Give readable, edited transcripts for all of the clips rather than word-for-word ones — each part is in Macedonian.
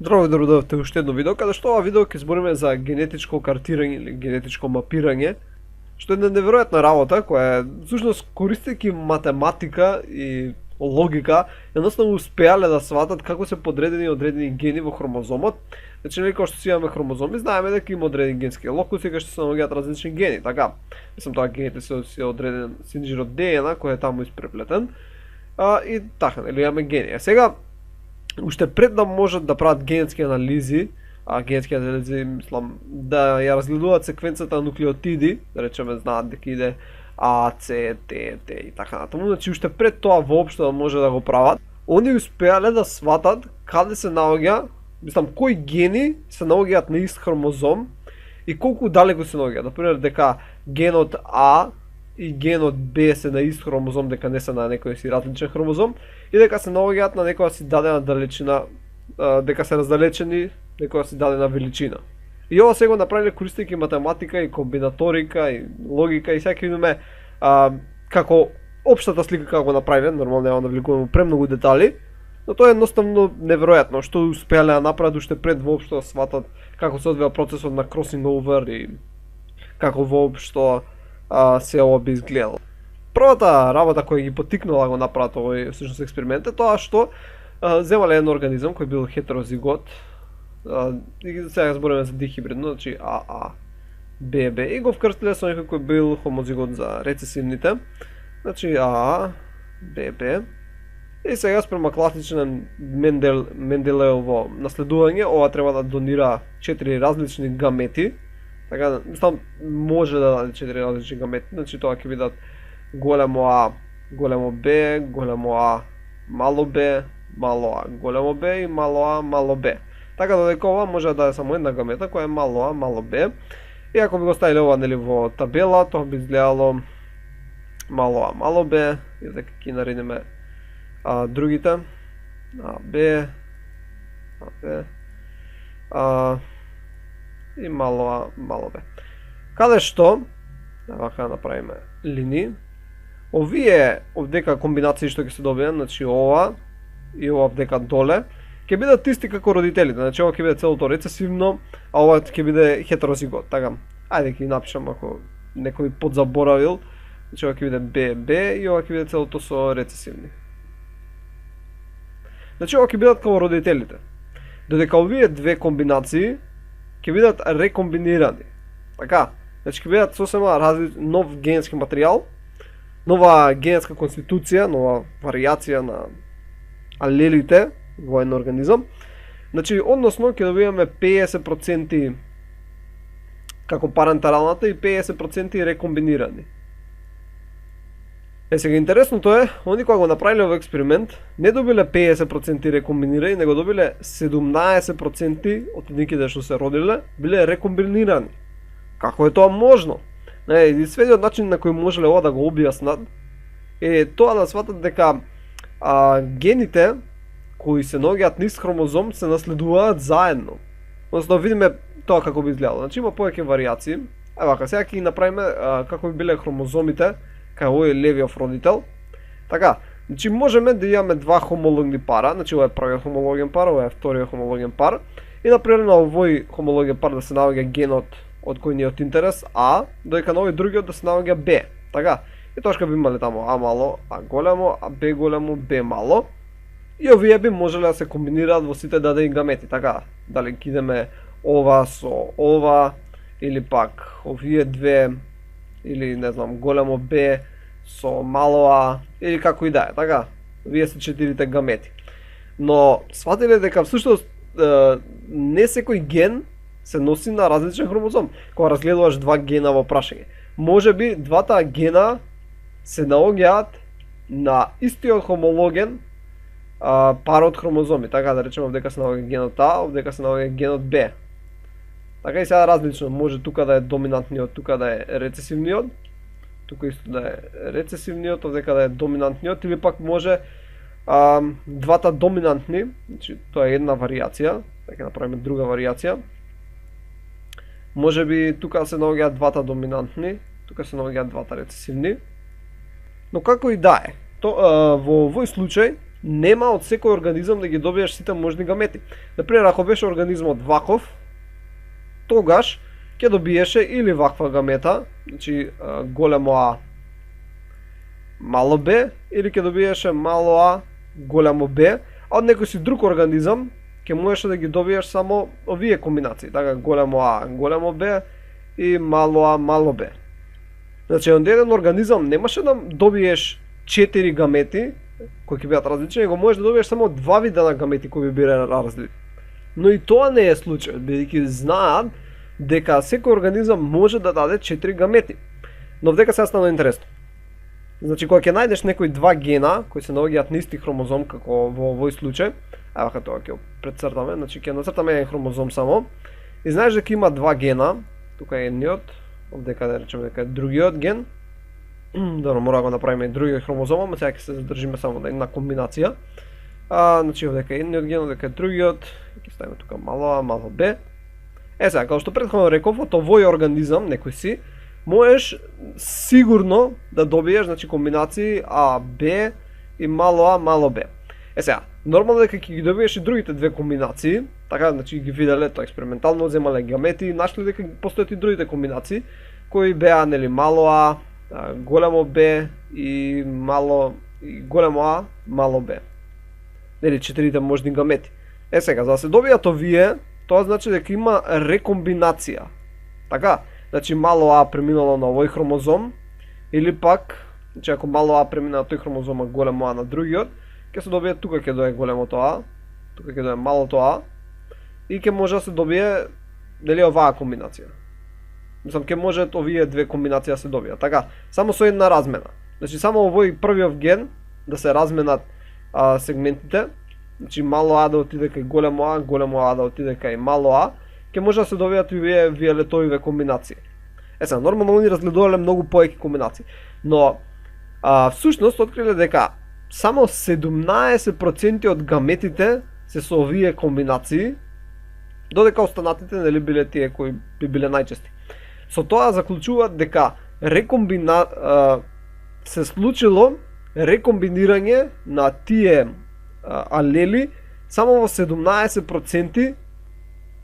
Здраво, добродојавте уште едно видео, каде што ова видео ќе збориме за генетичко картирање или генетичко мапирање, што е една неверојатна работа која всушност користејќи математика и логика, едноставно успеале да сватат како се подредени одредени гени во хромозомот. Значи, нели кога што си имаме хромозоми, знаеме дека има одредени генски локуси кај што се наоѓаат различни гени, така. Мислам тоа гените се одреден синџир од ДНК кој е таму испреплетен. И така, нели имаме гени. А сега уште пред да можат да прават генетски анализи, мислам да ја разгледуваат секвенцата на нуклеотиди, да речеме знаат дека иде А, С, Т, Т и така натаму, значи уште пред тоа воопшто да може да го прават, они успеале да сватат каде се наоѓа, мислам кои гени се наоѓаат на ист хромозом и колку далеку се наоѓаат. Например дека генот А и генот Б се на ист хромозом, дека не се на некој си различен хромозом и дека се наоѓаат на некоја си дадена далечина, дека се раздалечени некоја си дадена величина. И ова се го направиле користејќи математика и комбинаторика и логика и сега ќе видиме како општата слика како го направиле, нормално нема да влегуваме премногу детали, но тоа е едноставно неверојатно што успеале да направат уште пред воопшто да сватат како се одвива процесот на crossing over и како воопшто се ова би изгледало. Првата работа која ги поттикнала да го направат овој всушност експеримент е тоа што земале еден организам кој бил хетерозигот, и сега збориме за дихибридно, значи АА, ББ, и го вкрстиле со некој кој бил хомозигот за рецесивните, значи АА, ББ, и сега спрема класичен Менделеево наследување, ова треба да донира 4 различни gaмети, така, мислам, може да даде 4 различни gaмети, значи тоа ќе бидат големо А, големо Б, големо А, мало Б, мало А, големо Б и мало А, мало Б. Така додека ова може да даде само една гамета која е мало А, мало Б. И ако би го ставиле ова нели во табела, тоа би изгледало мало А, мало Б, и дека ќе наредиме другите А, Б, А, Б, и мало А, мало Б. Каде што, вака направиме линии, овие овдека комбинации што ќе се добијат, значи ова и ова овдека доле, ќе бидат исти како родителите, значи ова ќе биде целото рецесивно, а ова ќе биде хетерозигот, така. Ајде ќе напишам ако некој подзаборавил, значи ова ќе биде ББ и ова ќе биде целото со рецесивни. Значи ова ќе бидат како родителите, додека овие две комбинации ќе бидат рекомбинирани. Така, значи ќе бидат сосема нов генски материјал, нова генска конституција, нова варијација на алелите во еден организам. Значи, односно ќе добиваме 50% како паренталната и 50% рекомбинирани. Сега интересното е, они кога го направиле овој експеримент, не добиле 50% рекомбинирани, него добиле 17% од едниките што се родиле, биле рекомбинирани. Како е тоа можно? Единствениот начин на кој можеле ова да го објаснат е тоа да сватат дека гените кои се наоѓаат низ хромозом се наследуваат заедно. Односно видиме тоа како би изгледало. Значи има повеќе варијации. Вака, сега ќе ги направиме како би биле хромозомите кај овој левиот родител. Така, значи можеме да имаме два хомологни пара, значи ова е првиот хомологен пар, ова е вториот хомологен пар. И например на овој хомологен пар да се наоѓа генот од кој ни е од интерес А, додека на овој другиот да се наоѓа Б. Така, и тоа би имале таму А мало, А големо, А Б големо, Б мало. И овие би можеле да се комбинираат во сите дадени gaмети, така, дали ќе идеме ова со ова, или пак овие две, или не знам, големо Б со мало А, или како и да е, така, овие се 4 gaмети. Но сватиле дека всушност не секој ген се носи на различен хромозом. Кога разгледуваш два гена во прашање, можеби двата гена се наоѓаат на истиот хомологен пар од хромозоми, така да речеме овдека се наоѓа генот А, овдека се наоѓа генот Б. Така и сега различно, може тука да е доминантниот, тука да е рецесивниот, тука исто да е рецесивниот, овдека да е доминантниот, или пак може двата доминантни, значи тоа е една варијација, така направиме друга варијација. Можеби тука се наоѓаат двата доминантни, тука се наоѓаат двата рецесивни. Но како и да е, во овој случај нема од секој организам да ги добиеш сите можни гамети. Например, ако беше организмот ваков, тогаш ќе добиеше или ваква гамета, значи големо А, мало Б, или ќе добиеше мало А, големо Б, а од некој си друг организам ќе можеше да ги добиеш само овие комбинации, така големо А, големо Б и мало А, мало Б. Значи, од еден организам немаше да добиеш 4 гамети кои ќе бидат различни, него можеш да добиеш само 2 вида на гамети кои би биле различни. Но и тоа не е случај, бидејќи знаат дека секој организам може да даде 4 гамети. Но вдека сега стана интересно. Значи, кога ќе најдеш некои два гена кои се наоѓаат на исти хромозом, како во овој случај, евака тоа ќе прецртаме, значи ќе нацртаме еден хромозом само, и знаеш дека има два гена, тука е едниот, овдека да речеме дека е другиот ген, добро, мора да го направиме и другиот хромозом, ама сега ќе се задржиме само на една комбинација. Значи овдека е едниот ген, овдека е другиот, ќе ставиме тука мало А, мало Б. Сега, како што претходно реков, од овој организам, некој си, можеш сигурно да добиеш, значи, комбинации А, Б и мало А, мало Б. Сега, нормално дека ќе ги добиеш и другите две комбинации, така, значи, ги виделе тоа експериментално, земале гамети, нашли дека постојат и другите комбинации, кои беа, нели, мало А, големо Б и големо А, мало Б. Нели, четирите можни гамети. Сега, за да се добијат овие, тоа значи дека има рекомбинација. Така, значи мало А преминало на овој хромозом, или пак, значи ако мало А премина на тој хромозом, а големо А на другиот, ќе се добие тука ќе дое големото А, тука ќе дое малото А, и ќе може да се добие дали оваа комбинација. Мислам, ќе можат овие две комбинации да се добијат. Така, само со една размена. Значи само овој првиот ген да се разменат сегментите, значи мало А да отиде кај големо А да отиде кај мало А, ќе може да се добијат и вие летовиве комбинации. Сега, нормално они разгледувале многу поеки комбинации, но всушност откриле дека само 17% од гаметите се со овие комбинации, додека останатите нели биле тие кои би биле најчести. Со тоа заклучуваат дека се случило рекомбинирање на тие алели само во 17%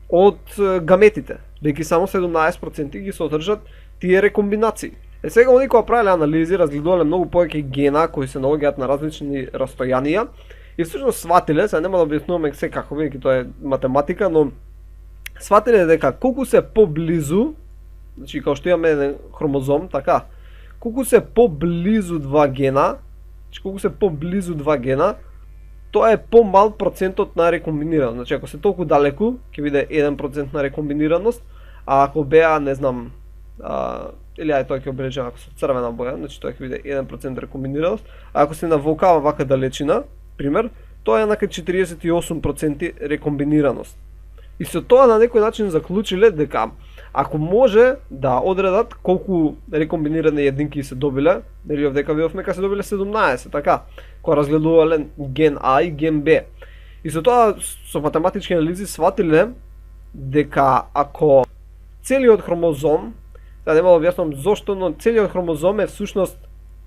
од гаметите, бидејќи само 17% ги содржат тие рекомбинации. Сега они кога правеле анализи, разгледувале многу повеќе гена кои се наоѓаат на различни растојанија и всушност сватиле, сега нема да објаснуваме секако, бидејќи тоа е математика, но сватиле дека колку се поблизу, значи како што имаме еден хромозом, така, колку се поблизу два гена, тоа е помал процентот на рекомбинираност. Значи ако се толку далеку, ќе биде 1% на рекомбинираност, а ако беа, не знам, или ај тоа ќе обележам ако се црвена боја, значи тоа ќе биде 1% рекомбинираност, а ако се на вулкава вака далечина, пример, тоа е на 48% рекомбинираност. И со тоа на некој начин заклучиле дека ако може да одредат колку рекомбинирани единки се добиле, нели овдека видовме дека се добиле 17, така, кога разгледувале ген А и ген Б. И со тоа со математички анализи сватиле дека ако целиот хромозом, сега нема да објаснам зошто, но целиот хромозом е всушност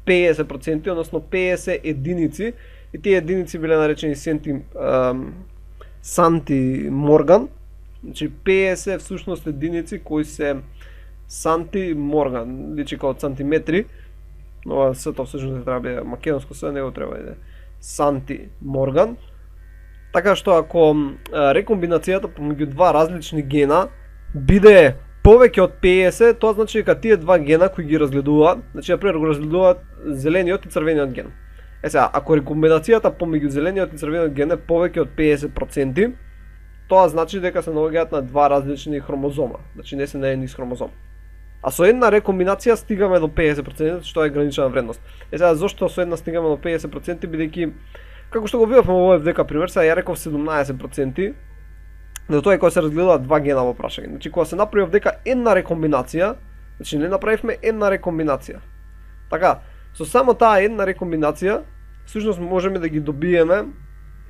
50%, односно 50 единици, и тие единици биле наречени Санти Морган. Значи 50 всушност единици кои се Санти Морган, личи како сантиметри, но сето всушност треба да биде македонско, се него треба да биде Санти Морган. Така што ако рекомбинацијата помеѓу два различни гена биде повеќе од 50, тоа значи дека тие два гена кои ги разгледуваат, значи например го разгледуваат зелениот и црвениот ген. Сега, ако рекомбинацијата помеѓу зелениот и црвениот ген е повеќе од 50%, тоа значи дека се наоѓаат на два различни хромозома, значи не се на еден хромозом. А со една рекомбинација стигаме до 50%, што е гранична вредност. Сега зошто со една стигаме до 50%, бидејќи како што го видовме во овој дека пример, сега ја реков 17%, но тоа е кога се разгледуваат два гена во прашање. Значи кога се направи овдека една рекомбинација, значи не направивме една рекомбинација. Така, со само таа една рекомбинација, всушност можеме да ги добиеме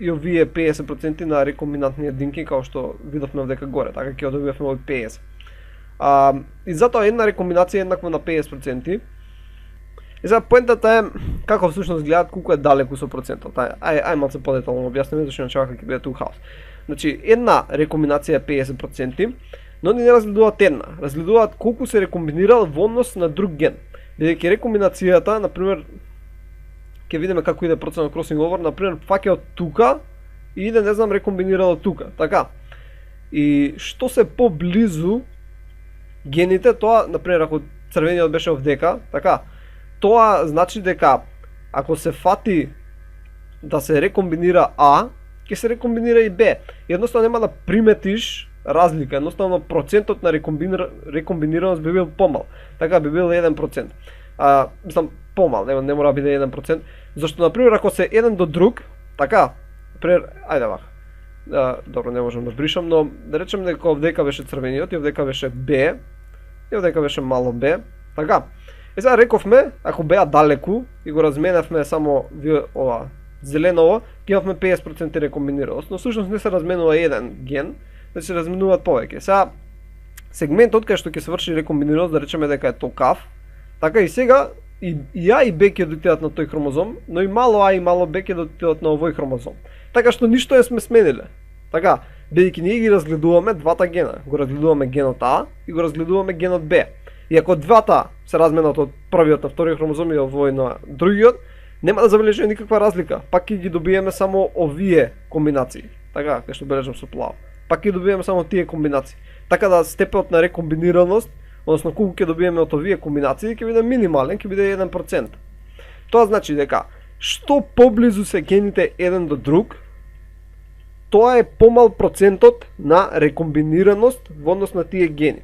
и овие 50% на рекомбинантни единки, како што видовме овдека горе, така ќе добиевме овој 50. И затоа една рекомбинација е еднаква на 50%. И сега поентата е како всушност гледат колку е далеку со процентот. Ај малце подетално објаснеме зашто начава ќе биде тук хаос. Значи една рекомбинација е 50%, но они не разгледуваат една, разгледуваат колку се рекомбинирал во однос на друг ген. Бидејќи рекомбинацијата, например, ќе видиме како иде процесот на кросинг овер, например, фаќа од тука и иде, не знам, рекомбинирал од тука, така. И што се поблизу гените, тоа, например, ако црвениот беше овдека, така, тоа значи дека ако се фати да се рекомбинира А, ќе се рекомбинира и Б. Едноставно нема да приметиш разлика, едноставно процентот на рекомбинираност би бил помал. Така би бил 1%. Мислам помал, не мора да биде 1%, зашто например ако се еден до друг, така, например, ајде вака. Добро, не можам да бришам, но да речем дека овдека беше црвениот и овдека беше Б, и овдека беше мало Б, така. И сега рековме, ако беа далеку и го разменавме само ова зеленово, ќе имавме 50% рекомбинираност, но всушност не се разменува еден ген, да се разменуваат повеќе. Сега сегментот кај што ќе се врши рекомбинираност, да речеме дека е токав, така и сега и А и Б ќе дотидат на тој хромозом, но и мало А и мало Б ќе дотидат на овој хромозом. Така што ништо не сме смениле. Така, бидејќи ние ги разгледуваме двата гена, го разгледуваме генот А и го разгледуваме генот Б. И ако двата се разменат од првиот на вториот хромозом и овој на другиот, нема да забележиме никаква разлика. Пак ќе ги добиеме само овие комбинации. Така, кај што бележам со плаво. Пак ќе добиеме само тие комбинации. Така да степенот на рекомбинираност, односно колку ќе добиеме од овие комбинации, ќе биде минимален, ќе биде 1%. Тоа значи дека што поблизу се гените еден до друг, тоа е помал процентот на рекомбинираност во однос на тие гени.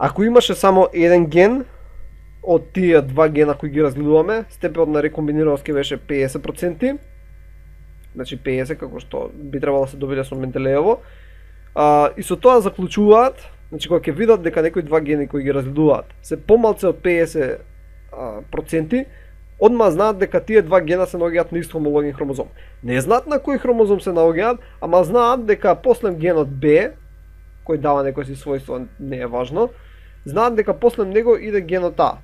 Ако имаше само еден ген од тие два гена кои ги разгледуваме, степенот на рекомбинираност ќе беше 50%, значи 50 како што би требало да се добие со Менделеево, и со тоа заклучуваат, значи кога ќе видат дека некои два гени кои ги разгледуваат се помалце од 50%, одма знаат дека тие два гена се наоѓаат на ист хомологен хромозом. Не знаат на кој хромозом се наоѓаат, ама знаат дека после генот Б, кој дава некој си својство, не е важно, знаат дека после него иде генот А.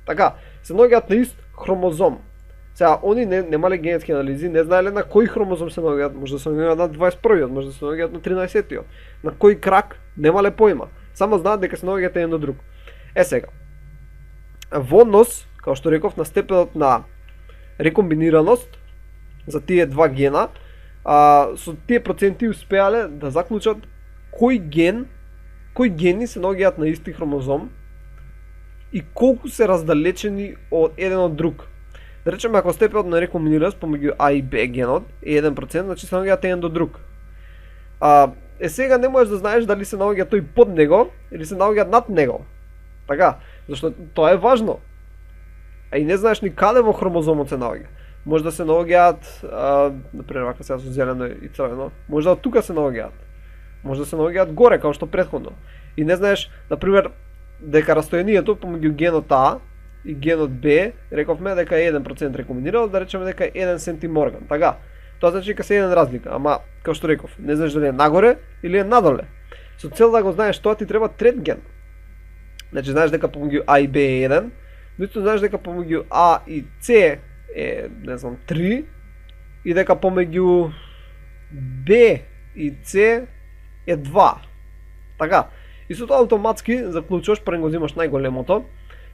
Така, се наоѓаат на ист хромозом. Сега, они немале генетски анализи, не знаеле на кој хромозом се наоѓаат, може да се наоѓаат на 21-иот, може да се наоѓаат на 13-иот. На кој крак, немале поима. Само знаат дека се наоѓаат еден до друг. Сега, во однос, како што реков, на степенот на рекомбинираност за тие два гена, со тие проценти успеале да заклучат кои гени се наоѓаат на исти хромозом и колку се раздалечени од еден од друг. Да речеме, ако степенот на рекомбинираност помеѓу А и Б генот е 1%, значи се наоѓаат еден до друг. Сега не можеш да знаеш дали се наоѓа тој под него или се наоѓаат над него. Така, зашто тоа е важно. А и не знаеш ни каде во хромозомот се наоѓа. Може да се наоѓаат, например, вака сега со зелено и црвено, може да од тука се наоѓаат. Може да се наоѓаат горе, како што претходно. И не знаеш, например, дека растојанието помеѓу генот А и генот Б, рековме дека е 1% рекомбинирал, да речеме дека е 1 сентиморган. Така, тоа значи дека се еден разлика, ама, како што реков, не знаеш дали е нагоре или е надоле. Со цел да го знаеш тоа ти треба трет ген. Значи, знаеш дека помеѓу А и Б е 1, но знаеш дека помеѓу А и С е, не знам, 3, и дека помеѓу Б и С е 2. Така, и со тоа автоматски заклучуваш, пред го взимаш најголемото.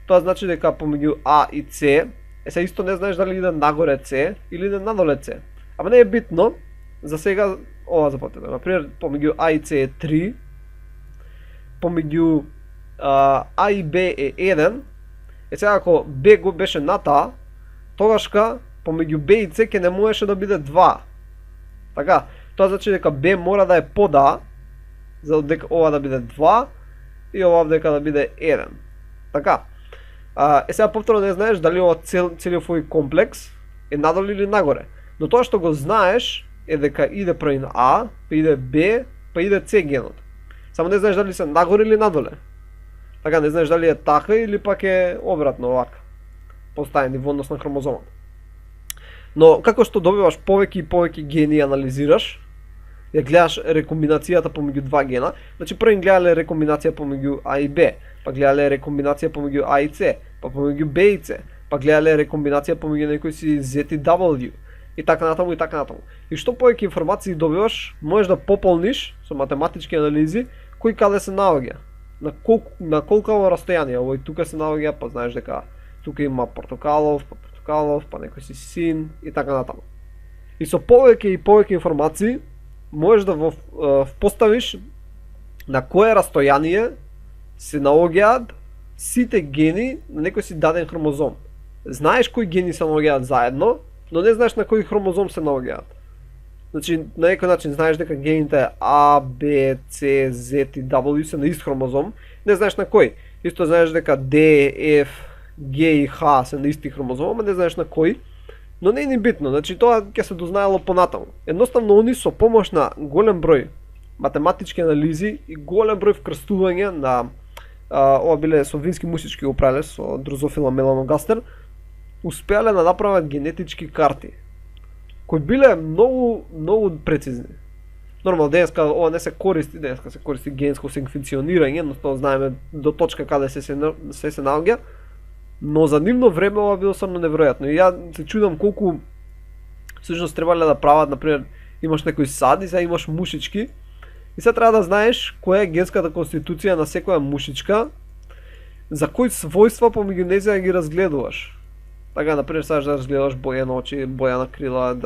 Тоа значи дека помеѓу А и С, се исто не знаеш дали иде нагоре С или иде надоле С. Ама не е битно, за сега ова запатете. Например, помеѓу А и С е 3, помеѓу А и Б е 1, сега ако Б го беше над А, тогашка помеѓу Б и С ќе не можеше да биде 2. Така, тоа значи дека Б мора да е под А, за дека ова да биде 2 и ова дека да биде 1. Така. Сега повторно не знаеш дали ова целиот овој комплекс е надоле или нагоре. Но тоа што го знаеш е дека иде прави на А, па иде Б, па иде С генот. Само не знаеш дали се нагоре или надоле. Така, не знаеш дали е така или пак е обратно овака. Поставени во однос на хромозомот. Но како што добиваш повеќе и повеќе гени и анализираш, ја гледаш рекомбинацијата помеѓу два гена, значи првин гледале рекомбинација помеѓу А и Б, па гледале рекомбинација помеѓу А и С, па помеѓу B и C, па гледале рекомбинација помеѓу некои си Z и W. И така натаму и така натаму. И што повеќе информации добиваш, можеш да пополниш со математички анализи кој каде се наоѓа. На колку растојание, овој тука се наоѓа, па знаеш дека тука има портокалов, па некој си син и така натаму. И со повеќе и повеќе информации можеш да поставиш на кое растојание се наоѓаат сите гени на некој си даден хромозом. Знаеш кои гени се наоѓаат заедно, но не знаеш на кој хромозом се наоѓаат. Значи, на некој начин знаеш дека гените А, Б, С, Z и W се на ист хромозом, не знаеш на кој. Исто знаеш дека D, F, G и H се на исти хромозом, ама не знаеш на кој. Но не е ни битно, значи тоа ќе се дознаело понатаму. Едноставно они со помош на голем број математички анализи и голем број вкрстување на ова биле со вински мусички управиле со дрозофила меланогастер, успеале да направат генетички карти кои биле многу прецизни. Нормално денеска ова не се користи, денеска се користи генско секвенционирање, но тоа знаеме до точка каде се наоѓа, но за нивно време ова било стварно неверојатно. И ја се чудам колку всушност требале да прават, например, имаш некој сад и сега имаш мушички и сега треба да знаеш која е генската конституција на секоја мушичка, за кои својства помеѓу нејзина ги разгледуваш. Така, например, сакаш да разгледаш боја на очи, боја на крила,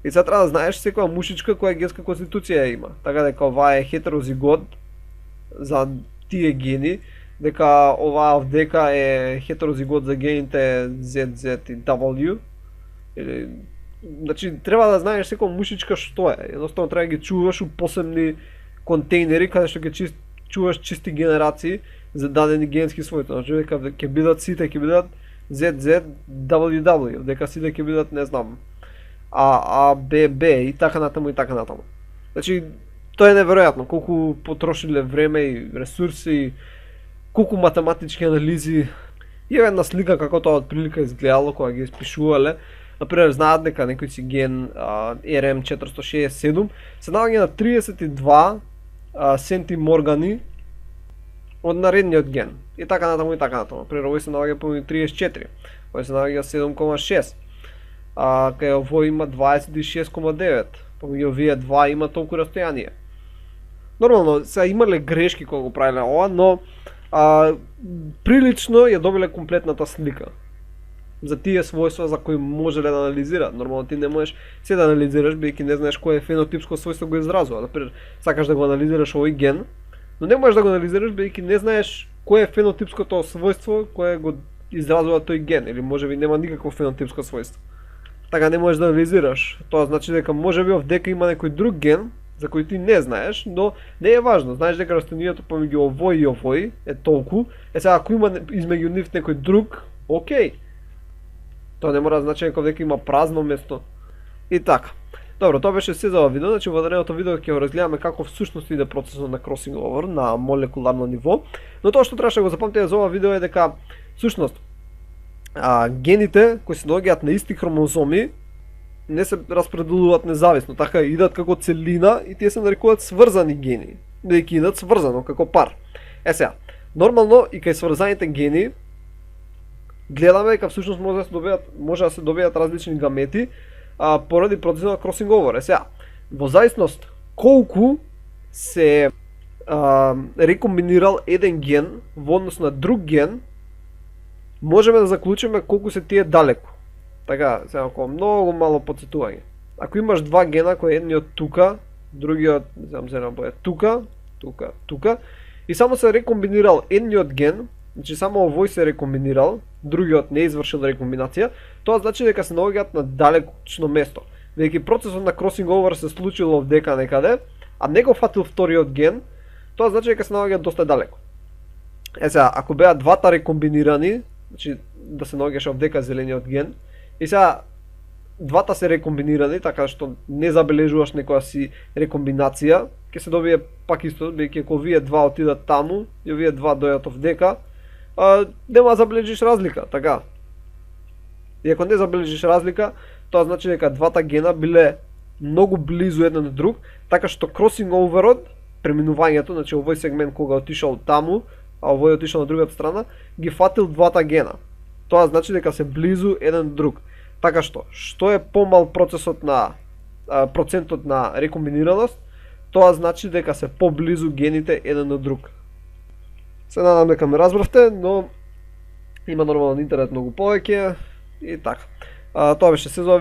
и сега треба да знаеш секоја мушичка која генска конституција има. Така дека ова е хетерозигот за тие гени, дека оваа овдека е хетерозигот за гените Z, Z и W. Или, значи, треба да знаеш секоја мушичка што е. Едноставно треба да ги чуваш у посебни контейнери каде што ќе чуваш чисти генерации за дадени генски својства. Значи, дека ќе бидат сите, ќе бидат ZZ, WW, дека сите ќе бидат, не знам, А, Б, Б и така натаму и така натаму. Значи, тоа е неверојатно, колку потрошиле време и ресурси, колку математички анализи. И една слика како тоа отприлика изгледало кога ги испишувале. Например, знаат дека некој си ген RM467 се наоѓа на 32 сентиморгани од наредниот ген. И така натаму и така натаму. Например, овој се наоѓа по 34, овој се наоѓа 7,6. Кај овој има 26,9. Помеѓу овие два има толку растојание. Нормално, сега имале грешки кога го правиле ова, но прилично ја добиле комплетната слика за тие својства за кои можеле да анализираат. Нормално ти не можеш се да анализираш бидејќи не знаеш кој фенотипско својство го изразува. Например, сакаш да го анализираш овој ген, но не можеш да го анализираш бидејќи не знаеш кој е фенотипското својство кое го изразува тој ген, или можеби нема никакво фенотипско својство. Така не можеш да анализираш. Тоа значи дека можеби овдека има некој друг ген за кој ти не знаеш, но не е важно. Знаеш дека растојанието помеѓу овој и овој е толку. Сега ако има измеѓу нив некој друг, окей. Тоа не мора да значи дека има празно место. И така. Добро, тоа беше се за ова видео. Значи во наредното видео ќе го разгледаме како всушност иде процесот на crossing over на молекуларно ниво. Но тоа што требаше да го запамтите за ова видео е дека всушност гените кои се наоѓаат на исти хромозоми не се распределуваат независно, така идат како целина и тие се нарекуваат сврзани гени, бидејќи идат сврзано како пар. Сега, нормално и кај сврзаните гени гледаме дека всушност може да се добијат различни гамети поради процесот на crossing over. Сега, во зависност колку се рекомбинирал еден ген во однос на друг ген, можеме да заклучиме колку се тие далеку. Така, сега ако многу мало подсетување. Ако имаш два гена кои едниот тука, другиот, не знам се набоја, тука, и само се рекомбинирал едниот ген, значи само овој се рекомбинирал, другиот не извршил рекомбинација, тоа значи дека се наоѓаат на далечно место. Бидејќи процесот на crossing over се случило овдека некаде, а не го фатил вториот ген, тоа значи дека се наоѓаат доста далеко. Сега, ако беа двата рекомбинирани, значи да се наоѓаше овдека зелениот ген, и сега двата се рекомбинирани, така што не забележуваш некоја си рекомбинација, ќе се добие пак исто, бидејќи ако овие два отидат таму и овие два дојдат овдека, нема да забележиш разлика, така. И ако не забележиш разлика, тоа значи дека двата гена биле многу близу еден до друг, така што crossing overот, преминувањето, значи овој сегмент кога отишол таму, а овој отишол на другата страна, ги фатил двата гена. Тоа значи дека се близу еден друг. Така што е помал процентот на рекомбинираност, тоа значи дека се поблизу гените еден од друг. Се надам дека ме разбравте, но има нормално на интернет многу повеќе и така. Тоа беше се за